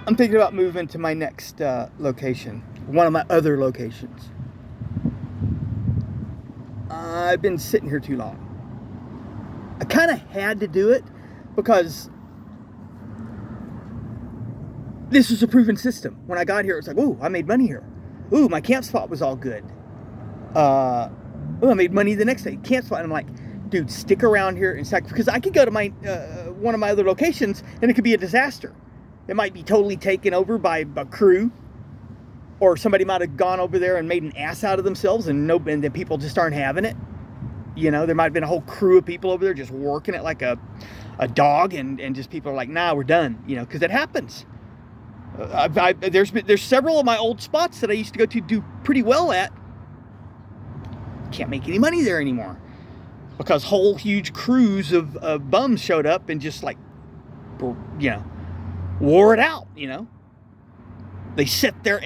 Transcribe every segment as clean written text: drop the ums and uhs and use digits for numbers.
I'm thinking about moving to my next location, one of my other locations. I've been sitting here too long. I kind of had to do it because this was a proven system. When I got here, it was like, ooh, I made money here. Ooh, my camp spot was all good. I made money the next day. Camp spot. And I'm like, dude, stick around here and because I could go to my one of my other locations and it could be a disaster. It might be totally taken over by a crew, or somebody might have gone over there and made an ass out of themselves, and the people just aren't having it. You know, there might have been a whole crew of people over there just working it like a dog, and just people are like, nah, we're done. You know, because it happens. There's several of my old spots that I used to go to do pretty well at. Can't make any money there anymore because whole huge crews of bums showed up and just like, you know, wore it out. You know, they sit there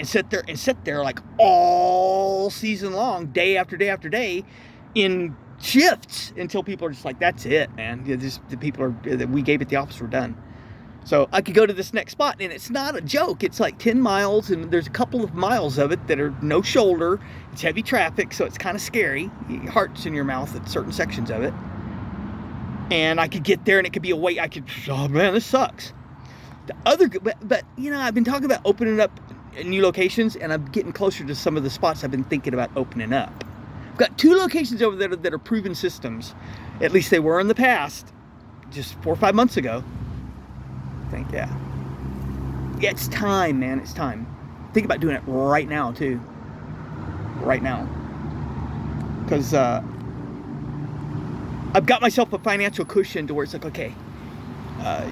like all season long, day after day after day, in shifts until people are just like, that's it, man. The people are, we gave it the office, we're done. So I could go to this next spot, and it's not a joke. It's like 10 miles, and there's a couple of miles of it that are no shoulder. It's heavy traffic, so it's kind of scary. Your heart's in your mouth at certain sections of it. And I could get there, and it could be a wait. Oh man, this sucks. But you know, I've been talking about opening up new locations, and I'm getting closer to some of the spots I've been thinking about opening up. I've got 2 locations over there that are proven systems. At least they were in the past, just 4 or 5 months ago. I think, yeah, it's time, man. It's time. Think about doing it right now, too. Right now. Because I've got myself a financial cushion to where it's like, okay,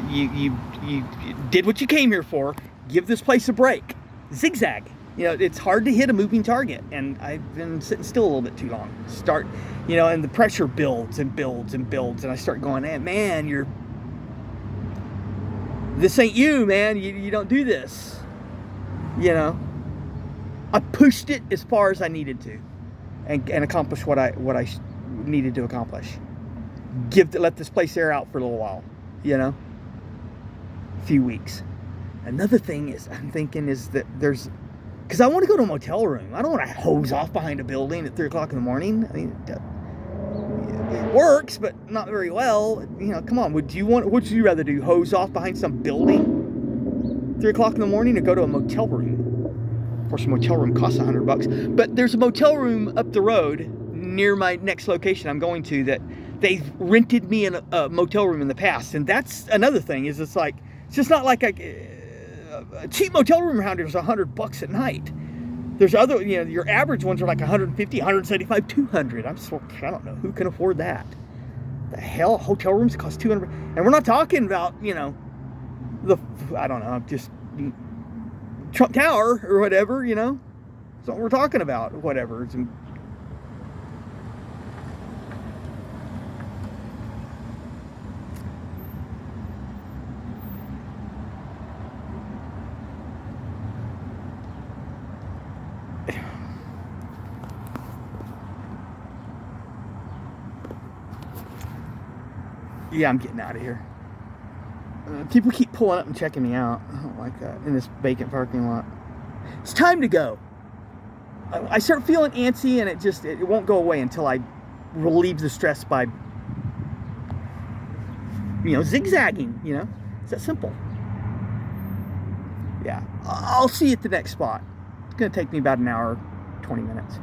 you did what you came here for. Give this place a break. Zigzag. You know, it's hard to hit a moving target, and I've been sitting still a little bit too long. You know, and the pressure builds and builds and builds, and I start going, hey, man, this ain't you, man. You don't do this. You know, I pushed it as far as I needed to, and accomplished what I needed to accomplish. Let this place air out for a little while. You know, a few weeks. Another thing I'm thinking is that because I want to go to a motel room. I don't want to hose off behind a building at 3 o'clock in the morning. I mean, it works, but not very well. You know, come on. Would you rather do? Hose off behind some building 3 o'clock in the morning, or go to a motel room? Of course, a motel room costs $100. But there's a motel room up the road near my next location I'm going to that they've rented me a motel room in the past, and that's another thing. Is it's just not like a cheap motel room around here is $100 at night. There's other, you know, your average ones are like 150, 175, 200. I don't know who can afford that. The hell, hotel rooms cost 200, and we're not talking about, you know, I don't know, just Trump Tower or whatever, you know. That's what we're talking about. Whatever. Yeah, I'm getting out of here. People keep pulling up and checking me out. I don't like that in this vacant parking lot. It's time to go. I start feeling antsy, and it won't go away until I relieve the stress by, you know, zigzagging. You know, it's that simple. Yeah, I'll see you at the next spot. It's gonna take me about an hour, 20 minutes.